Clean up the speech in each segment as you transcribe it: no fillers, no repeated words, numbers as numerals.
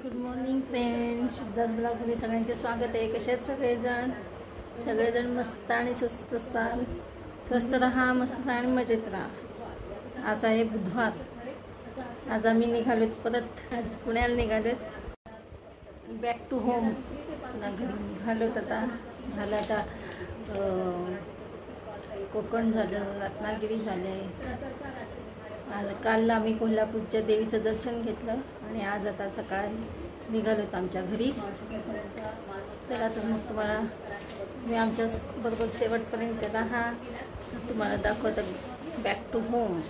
Good morning friends, शुद्धास ब्लॉगमध्ये सगळ्यांचे स्वागत आहे। कसे आहेत सगळेजण मस्त आणि स्वस्त असतात। स्वस्त राहा, मस्त आणि मजेत राहा। आज आहे बुधवार। आज आम्ही निघालोत परत, आज पुण्याला निघालोत बॅक टू होम। घरी निघालोत आता। झालं आता कोकण झालं, रत्नागिरी झाले। आज काल आम्ही कोल्हापूरच्या देवीचं दर्शन घेतलं आणि आज आता सकाळी निघालोत आमच्या घरी। चला तर मग तुम्हाला मी आमच्या बरोबर शेवटपर्यंत राहा, तुम्हाला दाखवतो बॅक टू होम।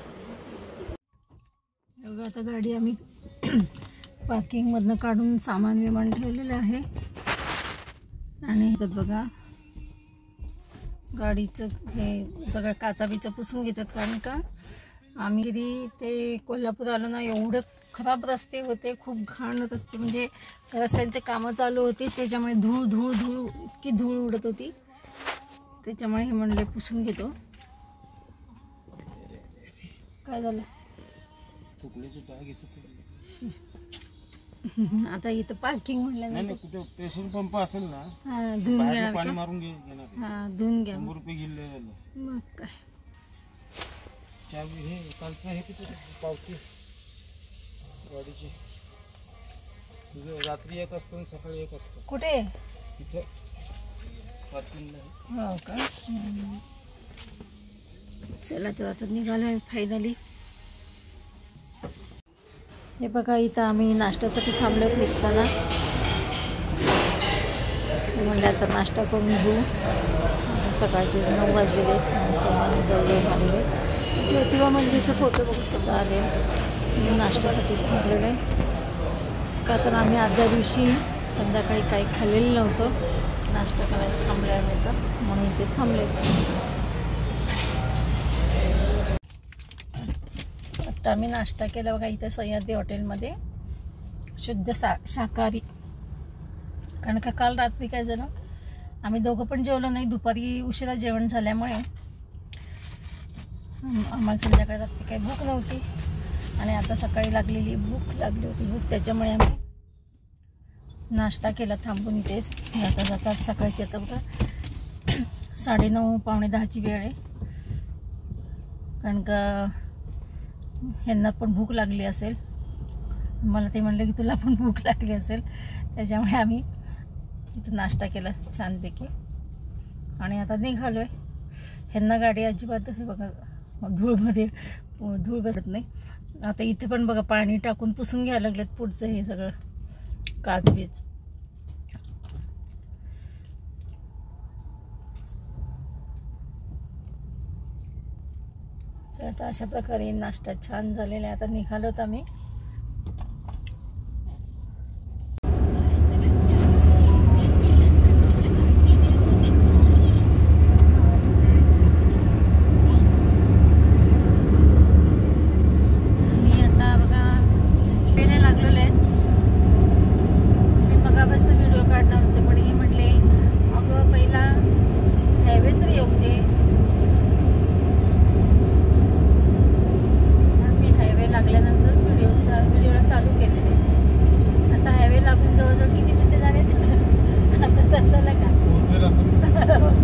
आता गाडी आम्ही पार्किंगमधनं काढून सामान विमान ठेवलेलं आहे आणि इथं बघा गाडीचं हे सगळं काचा बिचा पुसून घेतात, कारण का आम्ही ते कोल्हापूर आलो ना, एवढे खराब रस्ते होते, खूप घाण रस्ते, म्हणजे रस्त्यांचे कामं चालू होती, त्याच्यामुळे धूळ धूळ धूळ इतकी धूळ उडत होती, त्याच्यामुळे हे म्हणले पुसून घेतो। काय झालं आता इथं पार्किंग म्हणलं कुठे पेट्रोल पंप असेल ना, धुवून घेणार, पाणी मारून घेणार, हां धुवून घ्या, 100 रुपये गेले झालं। मग काय चावी हे कालचं आहे किती पावती गाडीची, रात्री एक असतं आणि सकाळी एक असतं। कुठे इथे पार्किंगला। हो का, चला तर आता निघालो आहे फायनली। हे बघा इथं आम्ही नाश्त्यासाठी थांबलो निघताना, म्हणलं आता नाश्ता करून घेऊ। सकाळचे 9 वाजलेले, सामान जवळ झालेले। ज्योतिबा मंदिरचं फोटो बघू चालेल। नाश्त्यासाठी थांबलेलं आहे का, तर आम्ही आदल्या दिवशी संध्याकाळी काही खाल्लेलं नव्हतं, नाश्ता करायला थांबले आम्ही तर, म्हणून इथे थांबले। आता आम्ही नाश्ता केला बघा इथे सह्याद्री हॉटेलमध्ये, शुद्ध शाकाहारी। कारण का काल रात्री काय झालं, आम्ही दोघं पण जेवलो नाही, दुपारी उशिरा जेवण झाल्यामुळे आम्हाला संध्याकाळी रात्री काही भूक नव्हती आणि आता सकाळी लागलेली भूक लागली होती, त्याच्यामुळे आम्ही नाश्ता केला थांबून इथेच। जाता जातात सकाळची आता बघा 9:30 पावणे 10ची वेळ आहे, कारण का ह्यांना पण भूक लागली असेल, मला ते म्हणलं की तुला पण भूक लागली असेल, त्याच्यामुळे आम्ही इथं नाश्ता केला छानपैकी आणि आता निघालो आहे। ह्यांना गाडी अजिबात हे बघा धूळमध्ये धूळ बसत नाही। आता इथे पण बघा पाणी टाकून पुसून घ्यायला लागलेत पुढचं हे सगळं काचबीज। तर आता अशा प्रकारे नाश्ता छान झालेला आहे। आता निघालोत आम्ही।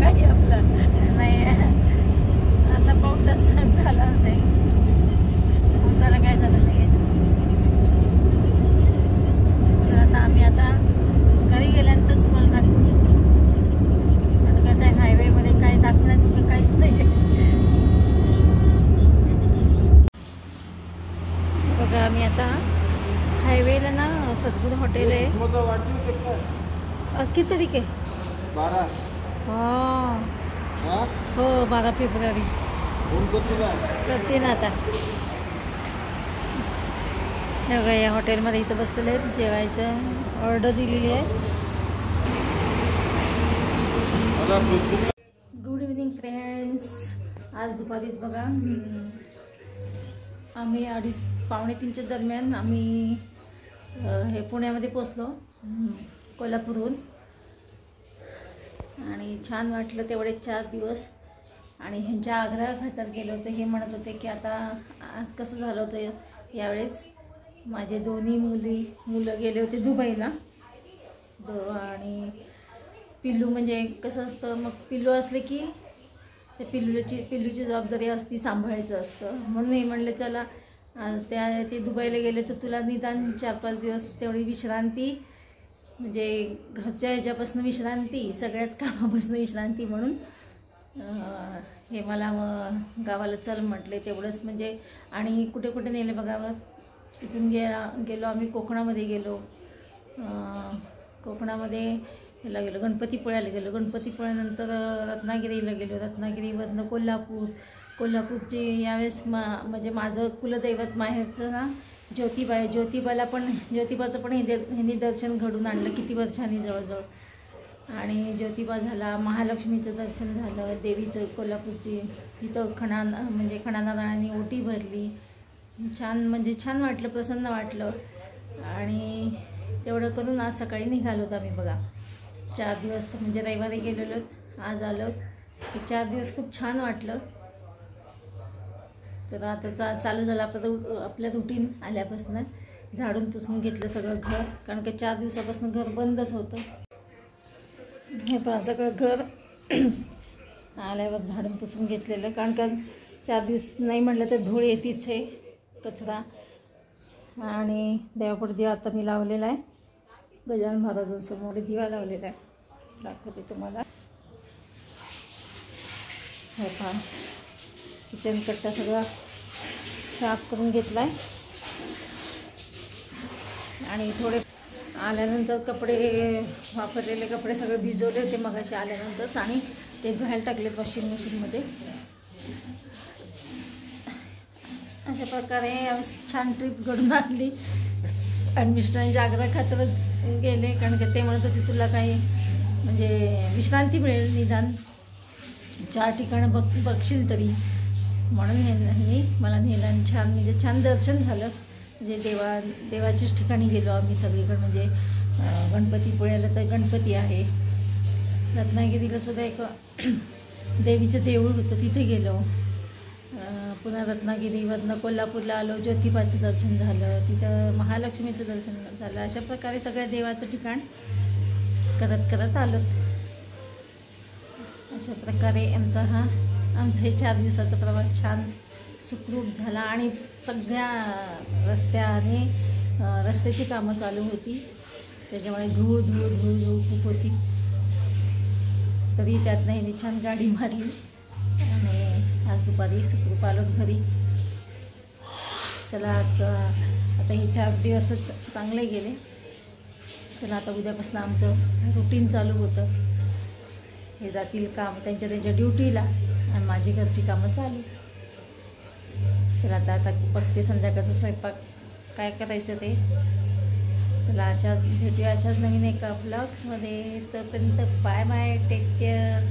काही आपलं नाही, आता पाऊस तसं झाला असेल, पोचायला काय झालं नाही। तर आता आम्ही आता घरी गेल्यानंतरच मला दाखवू, कारण का त्या हायवेमध्ये काय दाखवण्यासारखं काहीच नाही। बघा आम्ही आता हायवेला ना सद्गुरू हॉटेल आहे। आज किती तारीख आहे? 12। हाँ हो 12 फेब्रुवारी करते ना आता। बघा या हॉटेलमध्ये इथं बसलेले आहेत, जेवायचं ऑर्डर दिलेली आहे। गुड इव्हनिंग फ्रेंड्स, आज दुपारीच बघा आम्ही 2:30 पावणे 3च्या दरम्यान आम्ही हे पुण्यामध्ये पोचलो कोल्हापूरहून, आणि छान वाटलं तेवढे 4 दिवस। आणि ह्यांच्या आग्रह खातर गेलो होतो, हे म्हणत होते की आता आज कसं झालं होतं यावेळेस माझे दोन्ही मुलं गेले होते दुबईला. आणि पिल्लू म्हणजे कसं असतं, मग पिल्लू असले की त्या पिल्लूची जबाबदारी असती, सांभाळायचं असतं. म्हणून हे म्हणलं चला ते दुबईला गेले तर तुला निदान 4-5 दिवस तेवढी विश्रांती, म्हणजे घरच्या ह्याच्यापासून विश्रांती, सगळ्याच कामापासून विश्रांती. म्हणून हे मला मग गावाला चल म्हटले तेवढंच म्हणजे. आणि कुठे कुठे नेले बघावं. इथून गेलो आम्ही कोकणामध्ये गेलो. कोकणामध्ये ह्याला गेलो, गणपतीपुळ्याला गेलो. गणपतीपुळ्यानंतर रत्नागिरीला गेलो. रत्नागिरीवरनं कोल्हापूरची यावेळेस म्हणजे माझं कुलदैवत माहेरचं ना ज्योतिबा आहे. ज्योतिबाचं पण ह्यांनी दर्शन घडून आणलं किती वर्षांनी जवळजवळ. आणि ज्योतिबा झाला, महालक्ष्मीचं दर्शन झालं, देवीचं कोल्हापूरची. तिथं खणानारळांनी ओटी भरली. छान वाटलं, प्रसन्न वाटलं. आणि तेवढं करून आज सकाळी निघालो आम्ही बघा. 4 दिवस म्हणजे रविवारी गेलेलो, आज आलो. ते 4 दिवस खूप छान वाटलं. तर आता चालू झालं आपलं रुटीन. आल्यापासून झाडून पुसून घेतलं सगळं घर, कारण की 4 दिवसापासून घर बंदच होतं. हे पहा सगळं घर आल्यावर झाडून पुसून घेतलेलं, कारण का 4 दिवस नाही म्हटलं तर धूळ येतीच आहे, कचरा. आणि देवापुढे दिवा आता मी लावलेला आहे. गजानन महाराजांसमोर दिवा लावलेला आहे, दाखवते तुम्हाला. हे पहा किचन कट्टा सगळा साफ करून घेतला आहे. आणि थोडे आल्यानंतर वापरलेले कपडे सगळे भिजवले होते मगाशी आल्यानंतर, आणि ते धुवायला टाकलेत वॉशिंग मशीनमध्ये. अशा प्रकारे छान ट्रिप घडून आणली. आणि मिस्टरांच्या आग्रह खातरच गेले, कारण की ते म्हणत होते तुला काही म्हणजे विश्रांती मिळेल, निदान 4 ठिकाणं बघशील तरी. म्हणून हे मला नेलं आणि छान दर्शन झालं. म्हणजे देवाच्याच ठिकाणी गेलो आम्ही सगळीकडे. म्हणजे गणपतीपुळ्याला तर गणपती आहे, रत्नागिरीला सुद्धा एक देवीचं देऊळ होतं, तिथे गेलो. पुन्हा रत्नागिरीवरनं कोल्हापूरला आलो, ज्योतिबाचं दर्शन झालं, तिथं महालक्ष्मीचं दर्शन झालं. अशा प्रकारे सगळ्या देवाचं ठिकाण करत आलो. अशा प्रकारे आमचा हे 4 दिवसाचा प्रवास छान सुखरूप झाला. आणि सगळ्या रस्त्याची कामं चालू होती, त्याच्यामुळे धूळ खूप होती. तरी त्यातनं ह्यांनी छान गाडी मारली आणि आज दुपारी सुखरूप आलो घरी. चला आता हे 4 दिवसच चांगले गेले. चला आता उद्यापासून आमचं रुटीन चालू होतं. हे जातील काम त्यांच्या ड्युटीला आणि माझी घरची कामं चालू. चला आता बघते संध्याकाळचा स्वयंपाक काय करायचं ते. चला भेटूया अशाच नवीन एका ब्लॉग्समध्ये. तोपर्यंत बाय, टेक केअर.